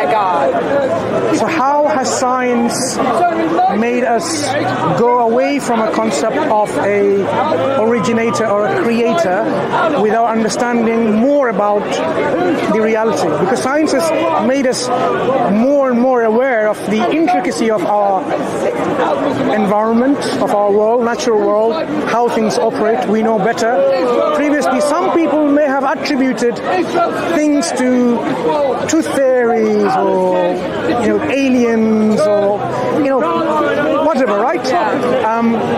a God. So how has science made us go away from a concept of a originator or a creator without understanding more about the reality? Because science has made us more and more aware of the intricacy of our environment, of our world, natural world, how things operate. We know better. Previously, some people may have attributed things to tooth fairies or aliens or whatever, right?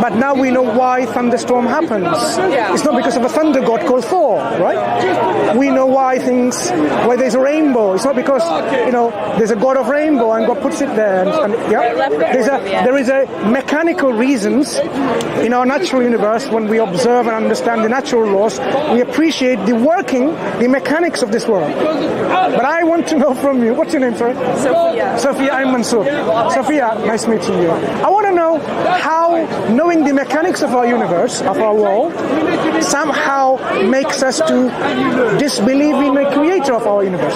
But now we know why thunderstorm happens. It's not because of a thunder god called Thor, right? We know why there's a rainbow. It's not because there's a god of rainbow and God puts it there. There is a mechanical reasons in our natural universe. When we observe and understand the natural laws, we appreciate the mechanics of this world. But I want to know from you, what's your name, sorry? Sophia. Sophia, I'm Mansour. Sophia, nice meeting you. I want to know how knowing the mechanics of our universe, of our world, somehow makes us to disbelieve in the creator of our universe.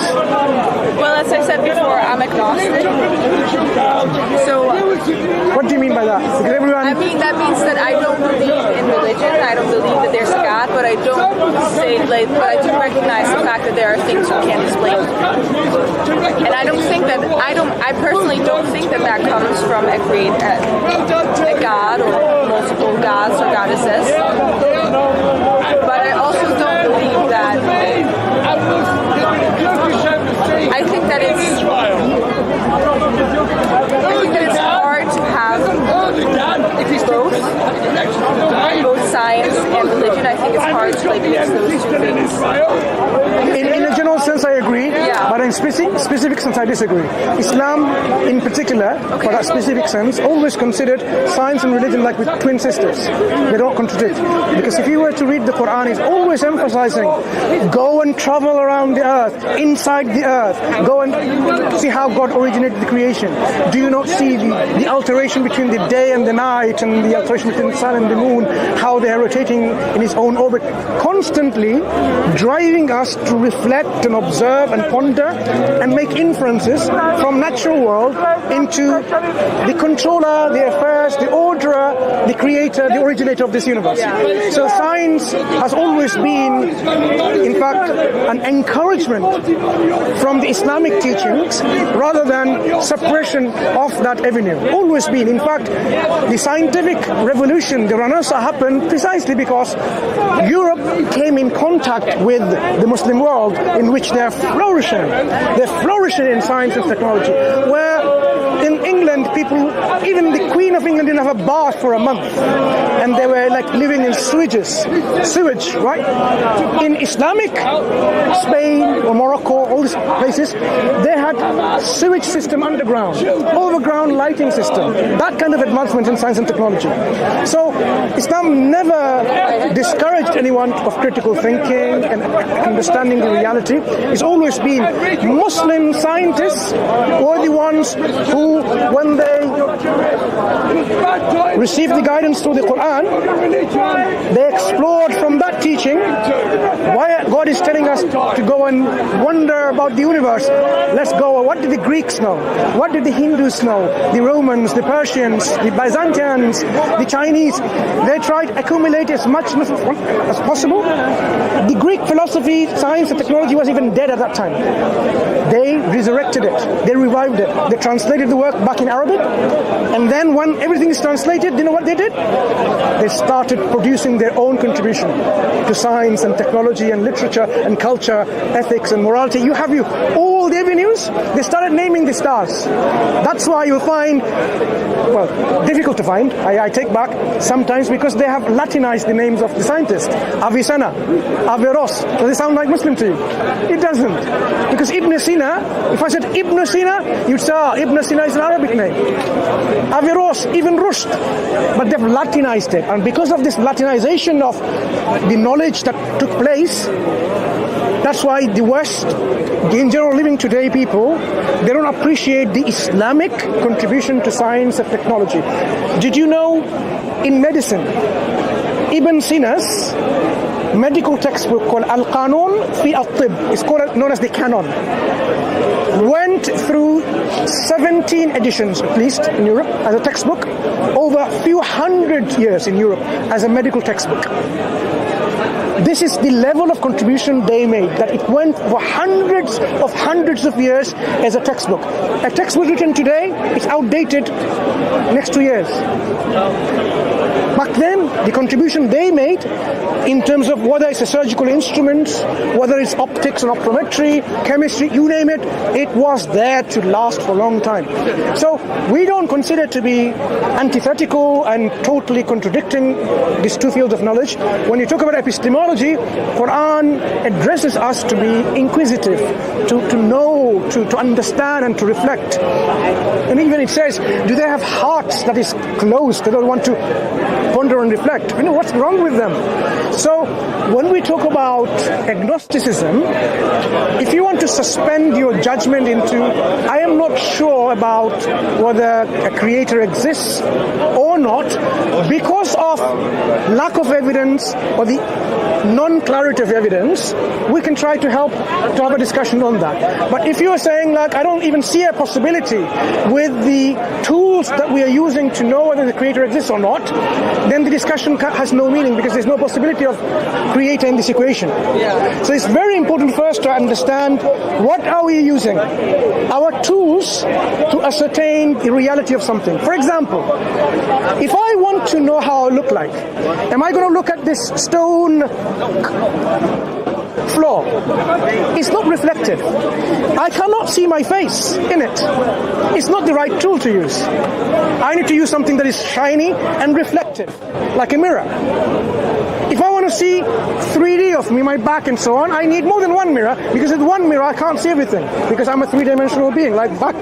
Well, as I said before, I'm agnostic. So, what do you mean by that? Because I mean, that means that I don't believe in religion. I don't believe that there's a God, but I don't say, but I do recognize the fact that there are things you can't explain. And I personally don't think that comes from a God or multiple gods or goddesses. But I also don't believe that. I think that it's hard to have both science and religion. I think it's hard to mix those two things. In a general sense, I agree, but in specific sense, I disagree. Islam, in particular, for that specific sense, always considered science and religion like with twin sisters. They don't contradict. Because if you were to read the Quran, it's always emphasizing, go and travel around the earth, inside the earth, go and see how God originated the creation. Do you not see the alteration between the day and the night, and the alteration between the sun and the moon, how they are rotating in its own orbit, constantly driving us to reflect and observe and ponder and make inferences from natural world into the controller, the affairs, the orderer, the creator, the originator of this universe. So science has always been, in fact, an encouragement from the Islamic teachings rather than suppression of that avenue. Always been. In fact, the scientific revolution, the Renaissance, happened precisely because Europe came in contact with the Muslim world, in which they're flourishing. They're flourishing in science and technology. Where in England, people, even the Queen of England didn't have a bath for a month. And they were like living in sewage, right? In Islamic Spain or Morocco, all these places, they had sewage system underground, overground lighting system, that kind of advancement in science and technology. So Islam never discouraged anyone of critical thinking and understanding the reality. It's always been Muslim scientists were the ones who, when they received the guidance through the Quran, they explored from that teaching why God is telling us to go and wonder about the universe. Let's go. What did the Greeks know? What did the Hindus know? The Romans, the Persians, the Byzantines, the Chinese. They tried to accumulate as much as possible. The Greek philosophy, science and technology was even dead at that time. They resurrected it. They revived it. They translated the work back in Arabic. And then when everything is translated, you know what they did? They started producing their own contribution to science and technology and literature and culture, ethics and morality. You have all the avenues. They started naming the stars. That's why you find, well, difficult to find, I take back, sometimes because they have Latinized the names of the scientists. Avicenna, Averroes. Does it sound like Muslim to you? It doesn't. Because Ibn Sina, if I said Ibn Sina, you'd say, Ibn Sina is an Arabic name. Averroes, even Rushd. But they've Latinized it. And because of this Latinization of the knowledge that took place, that's why the West, in general living today people, they don't appreciate the Islamic contribution to science and technology. Did you know in medicine, Ibn Sina's medical textbook called Al-Qanun fi al-Tib is known as the canon. went through 17 editions at least in Europe as a textbook, over a few hundred years in Europe as a medical textbook. This is the level of contribution they made, that it went for hundreds of years as a textbook. A textbook written today is outdated next 2 years. Back then, the contribution they made in terms of whether it's a surgical instrument, whether it's optics and optometry, chemistry, you name it, it was there to last for a long time. So we don't consider it to be antithetical and totally contradicting these two fields of knowledge. When you talk about epistemology, Quran addresses us to be inquisitive, to know, to understand and to reflect. And even it says, do they have hearts that is closed? They don't want to ponder and reflect. You know, what's wrong with them? So when we talk about agnosticism, if you want to suspend your judgment into, I am not sure about whether a creator exists or not, because of lack of evidence or the non-clarity of evidence, we can try to help to have a discussion on that. But if you are saying, like, I don't even see a possibility with the tools that we are using to know whether the creator exists or not, then the discussion has no meaning, because there's no possibility of creating this equation. So it's very important for us to understand, what are we using? Our tools to ascertain the reality of something. For example, if I want to know how I look like, am I going to look at this stone floor? It's not reflective. I cannot see my face in it. It's not the right tool to use. I need to use something that is shiny and reflective, like a mirror. If I want to see 3D of me, my back and so on, I need more than one mirror, because with one mirror I can't see everything, because I'm a three-dimensional being, like back,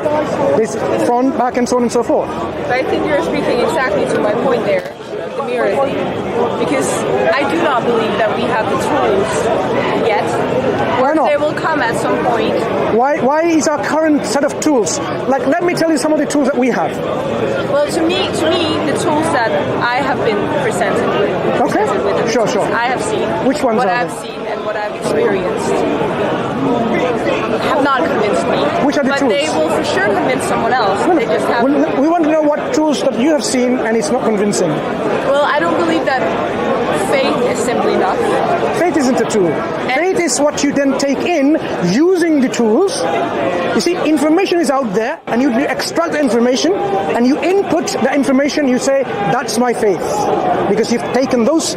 this front, back and so on and so forth. But I think you're speaking exactly to my point there, the mirror thing, because I do not believe that we have the tools yet. Why not? They will come at some point. Why is our current set of tools? Like, let me tell you some of the tools that we have. Well, to me, the tools that I have been presented with. Okay, sure. I have seen. Which ones what are I've they? seen and what I've experienced have not convinced me. Which are the tools? But they will for sure convince someone else. No, they just have. We want to know what tools that you have seen and it's not convincing. Well, I don't believe that faith is simply enough. Faith isn't a tool. Faith is what you then take in using the tools. You see, information is out there, and you extract the information and you input the information, you say, that's my faith, because you've taken those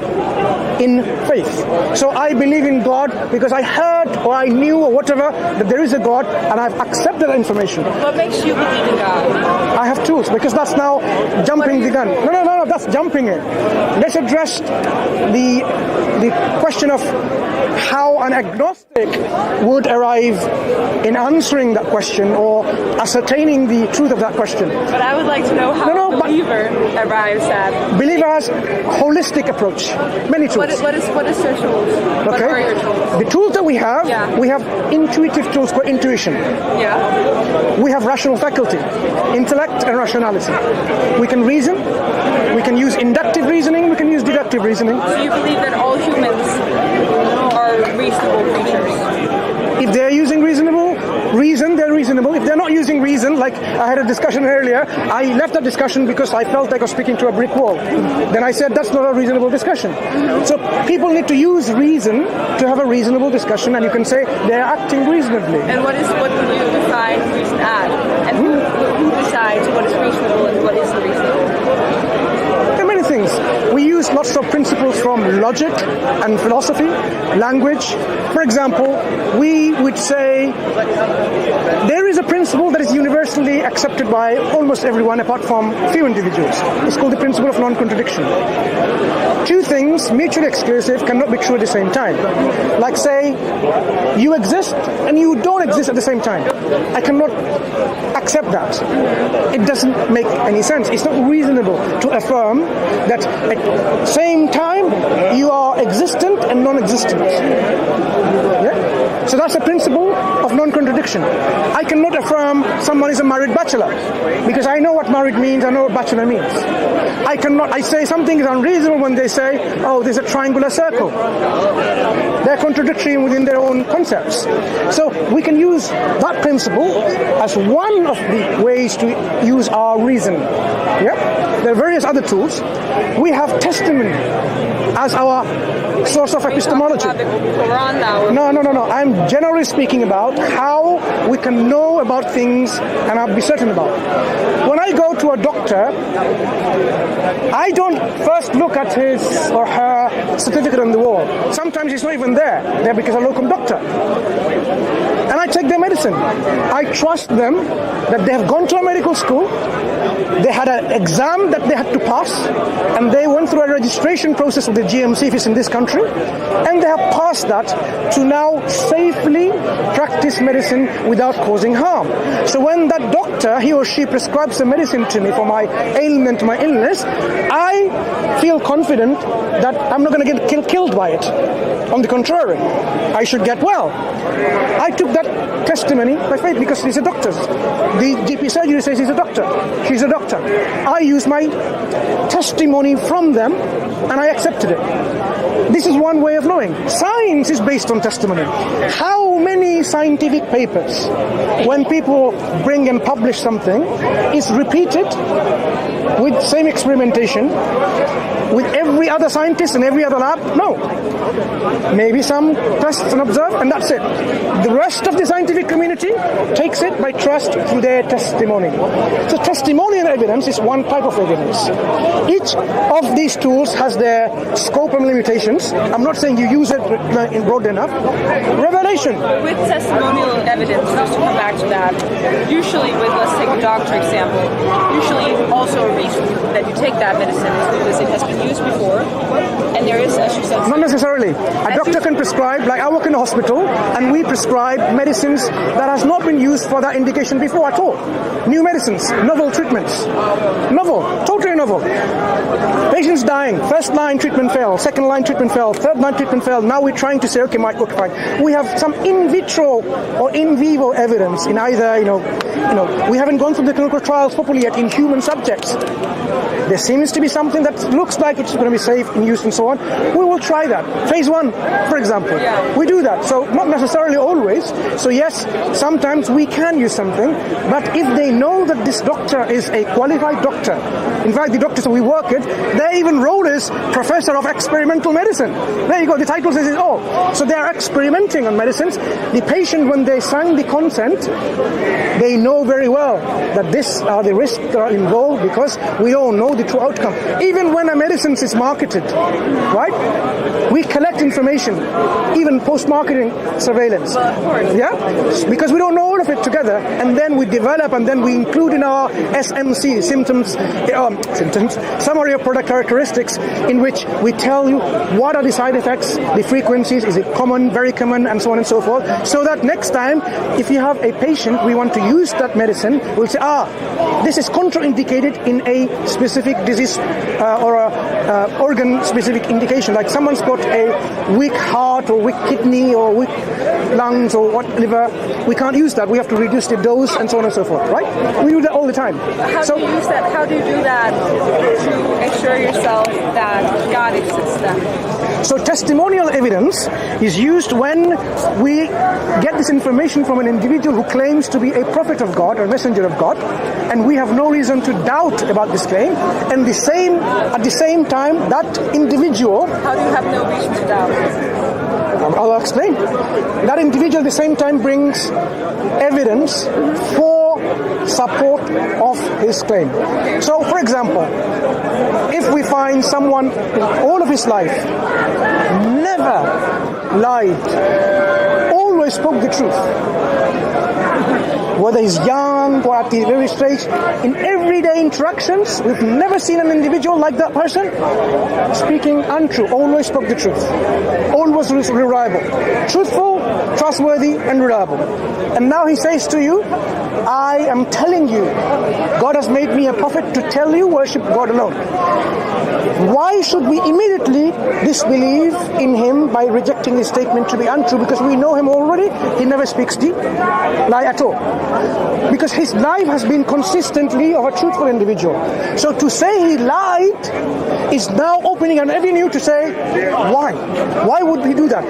in faith. So I believe in God because I heard or I knew or whatever that there is a God, and I've accepted that information. What makes you believe in God? I have tools, because that's now jumping the gun. No, that's jumping it. Let's address the question of how an agnostic would arrive in answering that question or ascertaining the truth of that question. But I would like to know how a believer arrives at. Believer has holistic approach. Many tools. What is their tools? Okay. What are your tools? The tools that we have intuitive tools for intuition. Yeah. We have rational faculty, intellect and rationality. We can reason, we can use inductive reasoning, we can use deductive reasoning. So you believe that all humans are reasonable creatures? If they're using reason, they're reasonable. If they're not using reason, like I had a discussion earlier, I left that discussion because I felt like I was speaking to a brick wall. Then I said that's not a reasonable discussion. So people need to use reason to have a reasonable discussion, and you can say they're acting reasonably. And what do you define reason as? And who decides what is reasonable and what isn't reasonable? There are many things. We use lots of principles from logic and philosophy, language. For example, we would say there is a principle that is universally accepted by almost everyone apart from few individuals. It's called the principle of non-contradiction. Two things, mutually exclusive, cannot be true at the same time. Like, say, you exist and you don't exist at the same time. I cannot accept that. It doesn't make any sense. It's not reasonable to affirm that at the same time you are existent and non-existent. Yeah? So that's a principle of non-contradiction. I cannot affirm someone is a married bachelor because I know what married means, I know what bachelor means. I say something is unreasonable when they say, oh, there's a triangular circle. They're contradictory within their own concepts. So we can use that principle as one of the ways to use our reason. Yeah? There are various other tools. We have testimony as our source of epistemology. No. I'm generally speaking about how we can know about things and I'll be certain about. When I go to a doctor, I don't first look at his or her certificate on the wall. Sometimes it's not even there because I'm a local doctor. And I take their medicine. I trust them that they have gone to a medical school, they had an exam that they had to pass, and they went through a registration process with the GMC if it's in this country, and they have passed that to now safely practice medicine without causing harm. So when that doctor, he or she prescribes a medicine to me for my ailment, my illness, I feel confident that I'm not going to get killed by it. On the contrary, I should get well. I took that testimony by faith because he's a doctor. The GP surgery says he's a doctor. She's a doctor. I use my testimony from them and I accepted it. This is one way of knowing. Science is based on testimony. How many scientific papers, when people bring and publish something, is repeated with same experimentation with every other scientist in every other lab? No. Maybe some tests and observe, and that's it. The rest of the scientific community takes it by trust through their testimony. So testimonial evidence is one type of evidence. Each of these tools has their scope and limitations. I'm not saying you use it in broad enough. Revelation. With testimonial evidence, just to come back to that, usually with, let's take a doctor example, usually also a reason that you take that medicine is because it has been used before, and there is, as you said... Not necessarily. A doctor can prescribe, like I work in a hospital, and we prescribe medicines that has not been used for that indication before at all. New medicines, novel treatments. Novel, totally novel. Patients dying, first line treatment failed, second line treatment failed, third line treatment failed. Now we're trying to say, okay, might work fine. We have some in vitro or in vivo evidence in either, we haven't gone through the clinical trials properly yet in human subjects. There seems to be something that looks like it's going to be safe in use and so on. We will try that. Phase 1, for example. We do that. So not necessarily always. So yes, sometimes we can use something, but if they know that this doctor is a qualified doctor, in fact the doctors that we work with, they even roll as Professor of Experimental Medicine. There you go, the title says it all. So they are experimenting on medicines. The patient, when they sign the consent, they know very well that these are the risks that are involved because we don't know the true outcome. Even when a medicine is marketed, right? We collect information, even post-marketing surveillance. Yeah? Because we don't know all of it together, and then we develop and then we include in our SMC, summary of product characteristics, in which we tell you what are the side effects, the frequencies, is it common, very common, and so on and so forth, so that next time, if you have a patient, we want to use that medicine, we'll say, this is contraindicated in a specific disease or a organ-specific indication, like someone's got a weak heart or weak kidney or weak lungs or liver, we can't use that. We have to reduce the dose and so on and so forth, right? We do that all the time. How do you use that? How do you do that to assure yourself that God exists then? So testimonial evidence is used when we get this information from an individual who claims to be a prophet of God or messenger of God, and we have no reason to doubt about this claim, and at the same time, that individual... How do you have no reason to doubt? I'll explain. That individual at the same time brings evidence for support of his claim. So, for example, if we find someone in all of his life never lied, always spoke the truth, whether he's young or at the very stage, in everyday interactions, we've never seen an individual like that person speaking untrue, always spoke the truth, always reliable, truthful, trustworthy, and reliable. And now he says to you, I am telling you, God has made me a prophet to tell you, worship God alone. Why should we immediately disbelieve in him by rejecting his statement to be untrue? Because we know him already. contrary, he never speaks the lie at all. Because his life has been consistently of a truthful individual. So to say he lied is now opening an avenue to say, why? Why would he do that?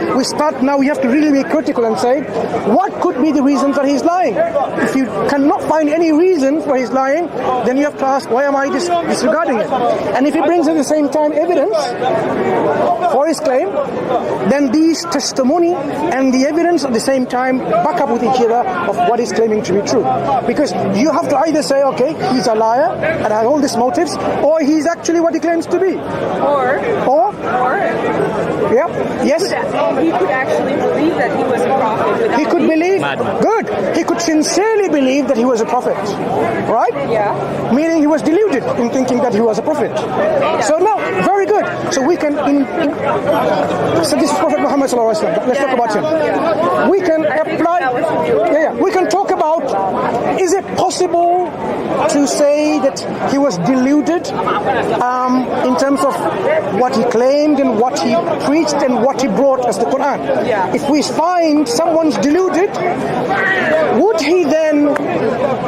We have to really be critical and say, what could be the reasons that he's lying? If you cannot find any reasons for his lying, then you have to ask, why am I disregarding it? And if he brings at the same time evidence for his claim, then these testimony and the evidence at the same time back up with each other of what is claiming to be true. Because you have to either say, okay, he's a liar and has all these motives, or he's actually what he claims to be. Or yeah, yes. He could actually believe that he was a prophet. He could believe, good. He could sincerely believe that he was a prophet, right? Yeah. Meaning he was deluded in thinking that he was a prophet. So no, very good. So we can, so this is Prophet Muhammad sallallahu alaihi wasallam. Let's talk about him. Yeah. We can apply, we can talk about, is it possible to say that he was deluded in terms of what he claimed and what he preached and what he brought as the Quran? Yeah. If we find someone's deluded, would he then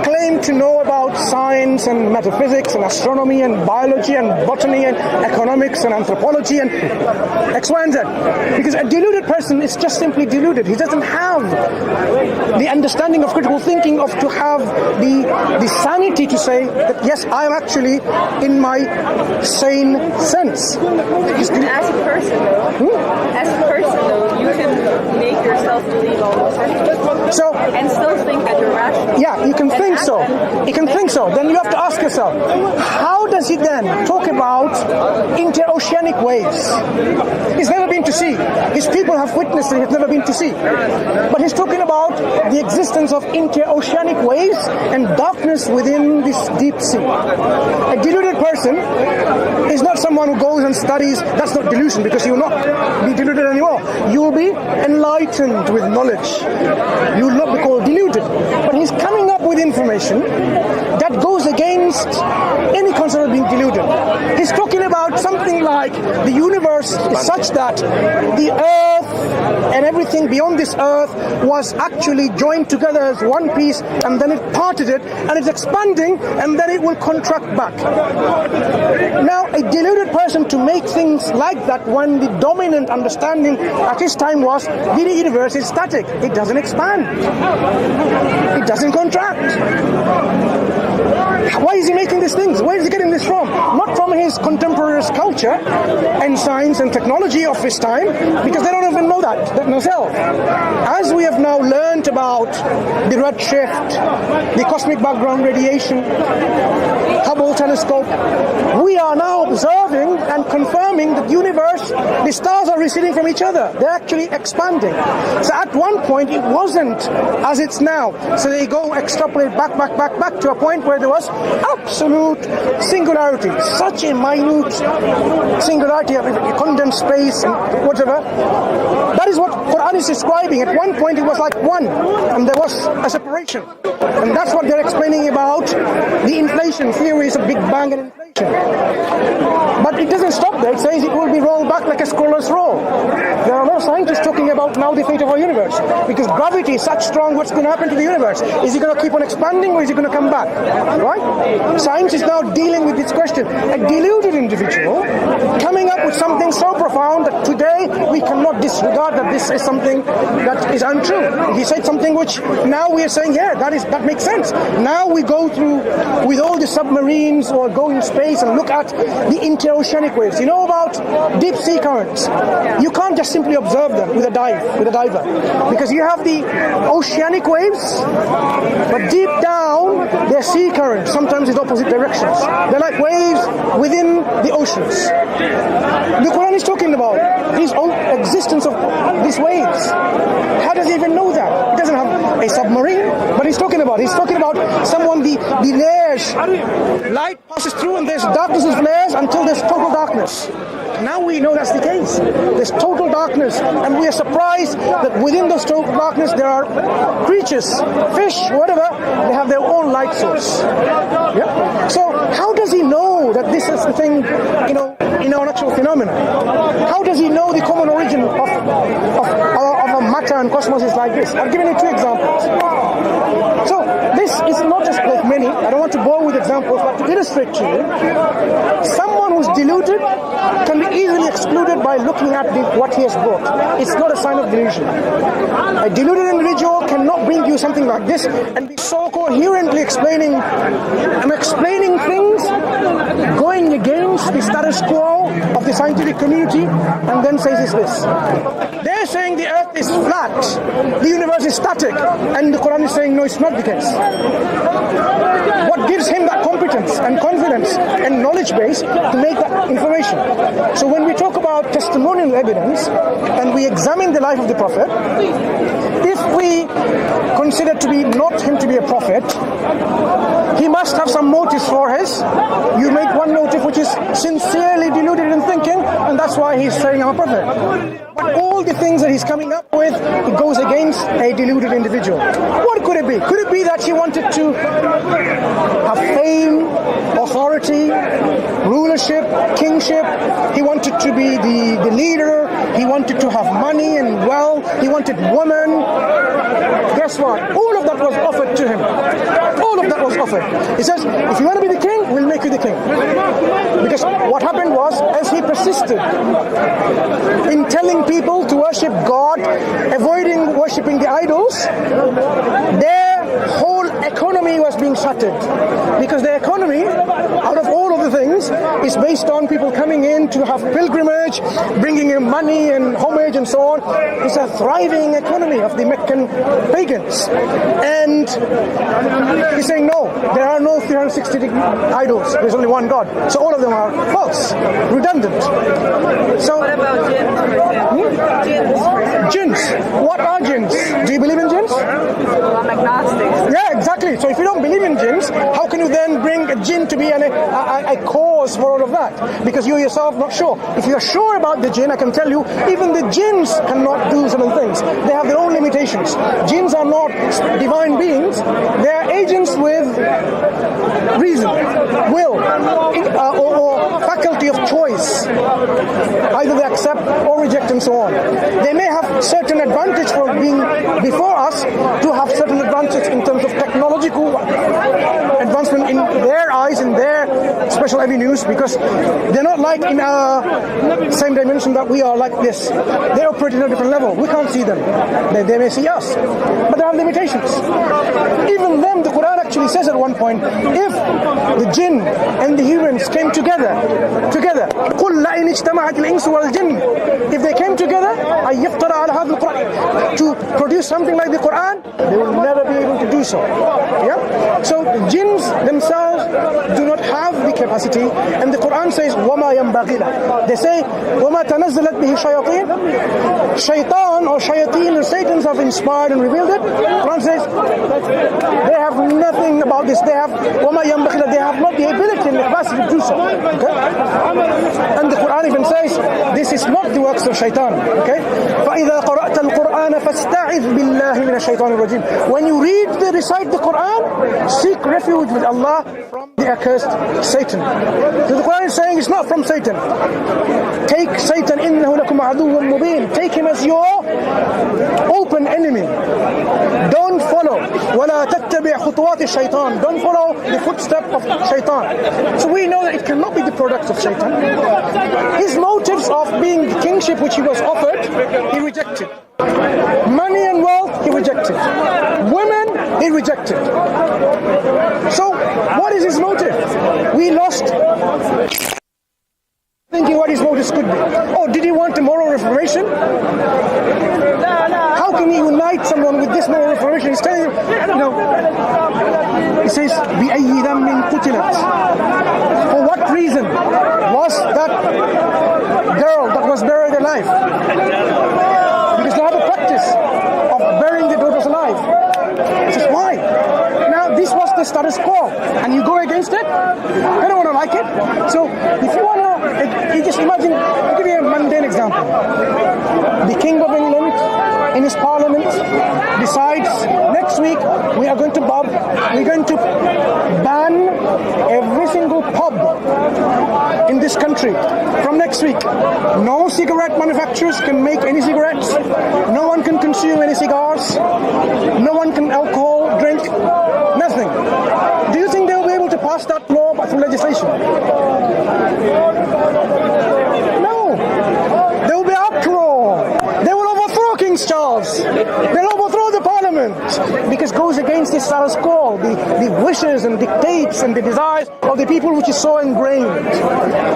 claim to know about science and metaphysics and astronomy and biology and botany and economics and anthropology and X, Y, and Z? Because a deluded person is just simply deluded. He doesn't have the understanding of critical thinking to have the sanity to say that yes, I am actually in my sane sense. As a person though, you can make yourself believe all those things. So, and still think that you're rational. Yeah, you can think so. You can think so. Then you have to ask yourself, how does he then talk about interoceanic waves? He's never been to sea. His people have witnessed it, he's never been to sea. But he's talking about the existence of interoceanic waves and darkness within this deep sea. A deluded person is not someone who goes and studies. That's not delusion, because you will not be deluded anymore. You will be enlightened with knowledge. You will not be called deluded. But he's coming up with information that goes against any concept of being deluded. He's talking about something like the universe is such that the earth and everything beyond this earth was actually joined together as one piece, and then it parted it, and it's expanding, and then it will contract back. Now, a deluded person to make things like that when the dominant understanding at his time was the universe is static. It doesn't expand. It doesn't contract. Why is he making these things? Where is he getting this from? Not from his contemporary culture and science and technology of his time, because they don't even know that themselves. As we have now learned about the redshift, the cosmic background radiation, Hubble telescope, we are now observing and confirming that the universe, the stars are receding from each other. They're actually expanding. So at one point it wasn't as it's now. So they go extrapolate back to a point where there was absolute singularity, such a minute singularity of condensed space and whatever. That is what Quran is describing. At one point it was like one, and there was a separation. And that's what they're explaining about the inflation theories of Big Bang and inflation. But it doesn't stop there. It says it will be rolled back like a scroller's roll. There are a lot of scientists talking about now the fate of our universe, because gravity is such strong. What's going to happen to the universe? Is it going to keep on expanding, or is it going to come back? Right? Science is now dealing with this question. A deluded individual coming up with something so profound that today we cannot disregard that this is something that is untrue. He said something which now we are saying, yeah, that makes sense. Now we go through with all the submarines or go in space and look at the interoceanic waves. You know about deep sea currents. You can't just simply observe them with a diver, because you have the oceanic waves, but deep down they're sea currents, sometimes in opposite directions. They're like waves within the oceans. The Quran is talking about this existence of these waves. How does he even know that? He doesn't have a submarine, but he's talking about someone, the layers. Light passes through and there's darkness of layers until there's total darkness. Now we know that's the case. There's total darkness, and we are surprised that within those total darkness there are creatures, fish, whatever, they have their own light source. Yeah? So how does he know that this is the thing, in our natural phenomena? How does he know the common origin of a matter and cosmos is like this. I've given you 2 examples. So this is not just like many. I don't want to bore with examples, but to illustrate to you, someone who's deluded can be easily excluded by looking at what he has brought. It's not a sign of delusion. A deluded individual cannot bring you something like this and be so coherently explaining things going against the status quo of the scientific community and then says it's this. They're saying the earth is flat, the universe is static, and the Quran is saying no, it's not the case. What gives him that competence and confidence and knowledge base to make that information? So when we talk about testimonial evidence and we examine the life of the Prophet, if we consider him to be a prophet, he must have some motive for his. You make one motive which is sincerely deluded in thinking, and that's why he's saying I'm a prophet. But all the things that he's coming up with, it goes against a deluded individual. What could it be? Could it be that he wanted to have fame, authority, rulership, kingship? He wanted to be the leader. He wanted to have money and wealth. He wanted women. Guess what? All of that was offered to him. All of that was offered. He says, if you want to be the king, we'll make you the king. Because what happened was, as he persisted in telling people to worship God, avoiding worshipping the idols, their whole economy was being shattered. Because the economy, out of all of the things, is based on people coming in to have pilgrimage, bringing in money and homage and so on. It's a thriving economy of the Meccan pagans. And he's saying, no, there are no 360 idols. There's only one God. So all of them are false, redundant. So what about jinns? Jinns. What are jinns? Do you believe in jinns? Well, I'm agnostic. Yeah, exactly. So if you don't believe in jinns, how can you then bring a jinn to be a cause for all of that? Because you yourself not sure. If you're sure about the jinn, I can tell you, even the jinns cannot do certain things. They have their own limitations. Jinns are not divine beings. They are agents with reason, will, or faculty of choice. Either they accept or reject and so on. They may have certain advantage for being before us to have certain advantage in terms of technological advancement in their eyes, in their special avenues, because they're not like in our same dimension that we are like this. They operate in a different level. We can't see them. They may see us, but they have limitations. Even them, the Quran actually says at one point, if the jinn and the humans came together, قُلْ لَإِنِ اجْتَمَعَتِ الْإِنسُ وَالْجِنُّ, if they came together, to produce something like the Quran, they will never be able to do so. Yeah? So the jinns themselves do not have the capacity, and the Quran says, وَمَا يَنْبَغِي لَهُ. They say, وَمَا تَنَزَّلَتْ بِهِ شَيَاطِينَ. Shaitan or shayateen and Satans have inspired and revealed it. The Quran says, they have nothing about this. They have وَمَا يَنْبَغِي لَهُ. They have not the ability and the capacity to do so. Okay? And the Quran even says, this is not the works of shaitan. Okay? فَإِذَا قَرَأْتَ الْقُرْآنَ فَاسْتَعِذْ بِاللَّهِ مِنَ الشَّيْطَانِ الرَّجِيمِ. When you recite the Quran, seek refuge with Allah from the accursed Satan. So the Quran is saying it's not from Satan. Take Satan, إِنَّهُ لَكُمْ عَدُوٌّ مُبِينٌ. Take him as your open enemy. Don't follow. وَلَا تَتَّبِعْ خُطُوَاتِ الشَّيْطَانِ. Don't follow the footstep of shaitan. So we know that it cannot be the product of shaitan. His motives of being the kingship which he was offered, he rejected. Money and wealth, he rejected. Women, he rejected. So what is his motive? We lost thinking what his motives could be. Oh, did he want a moral reformation? How can he unite someone with this moral reformation? He's telling you, he says, بِأَيِّ ذَنْبٍ قُتِلَتْ. For what reason was that girl that was buried alive? Because they have a practice of burying the daughters alive. He says, why? Now, this was the status quo, and you go against it? I don't want to like it. So, if you want to, you just imagine, I'll give you a mundane example. The King of England in his parliament decides next week we're going to ban every single pub in this country from next week. No cigarette manufacturers can make any cigarettes. No one can consume any cigars. No one can alcohol drink. Nothing. Do you think they'll be able to pass that law through legislation? No. There will be uproar. They will overthrow King Charles. They'll overthrow the parliament because it goes against the status quo, the wishes and dictates and the desires of the people, which is so ingrained.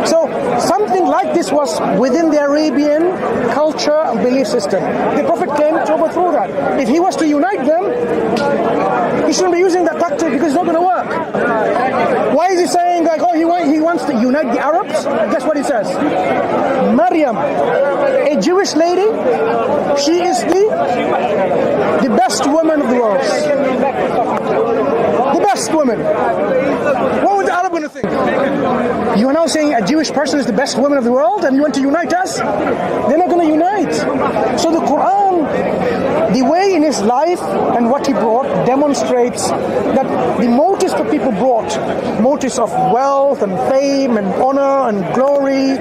So something like this was within the Arabian culture and belief system. The Prophet came to overthrow that. If he was to unite them, he shouldn't be using that tactic because it's not going to work. Why is he saying like, oh, he wants to unite the Arabs? Guess what he says? Maryam, a Jewish lady, she is the best woman of the world. The best woman. What would the Arab going to think? You are now saying a Jewish person is the best woman of the world and you want to unite us? They're not going to unite. So the Quran, the way in his life and what he brought demonstrates that the motives that people brought, motives of wealth and fame and honor and glory,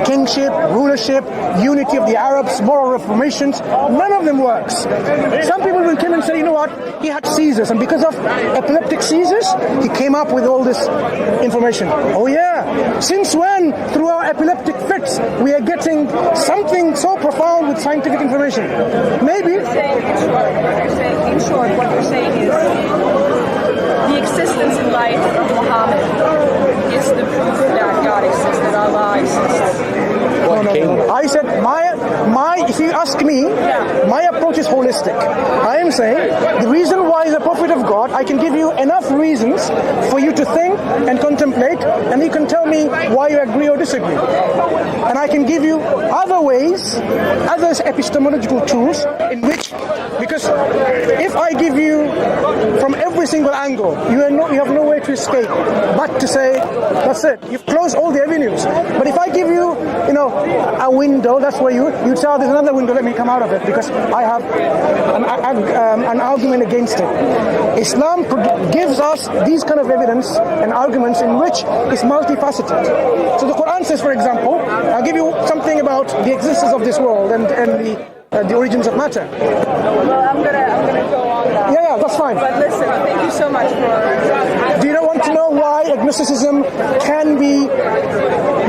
kingship, rulership, unity of the Arabs, moral reformations, none of them works. Some people will come and say, you know what, he had seizures, and because of epileptic seizures, he came up with all this information. Oh yeah, since when, through our epileptic fits, we are getting something so profound with scientific information? Maybe. In short, what you're saying is the existence in life of Muhammad is the proof that God exists, that Allah exists. No. I said if you ask me, my approach is holistic. I am saying the reason why he's a prophet of God, I can give you enough reasons for you to think and contemplate, and you can tell me why you agree or disagree. And I can give you other ways, other epistemological tools in which, because if I give you from every single angle, you have no way to escape but to say, that's it, you've closed all the avenues. But if I give you, a window, that's where you'd say, oh, there's another window, let me come out of it because I have an argument against it. Islam gives us these kind of evidence and arguments in which it's multifaceted. So the Quran says, for example, I'll give you something about the existence of this world and the origins of matter. Well, I'm gonna go on now. Yeah, that's fine. But listen, thank you so much for... Do you want to know why agnosticism can be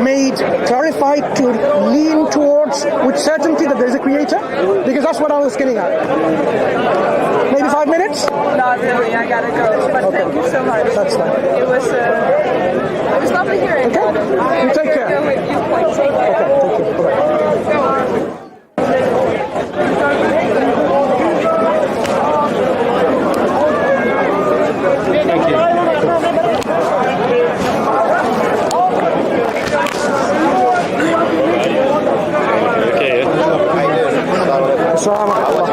made, clarified to lean towards with certainty that there is a creator? Because that's what I was getting at. Maybe 5 minutes? Not really, I gotta go. But okay. Thank you so much. That's fine. It was lovely hearing you. Okay, you take care. Go with you. Take care. Okay, take care. Bye-bye. Assalamu alaikum.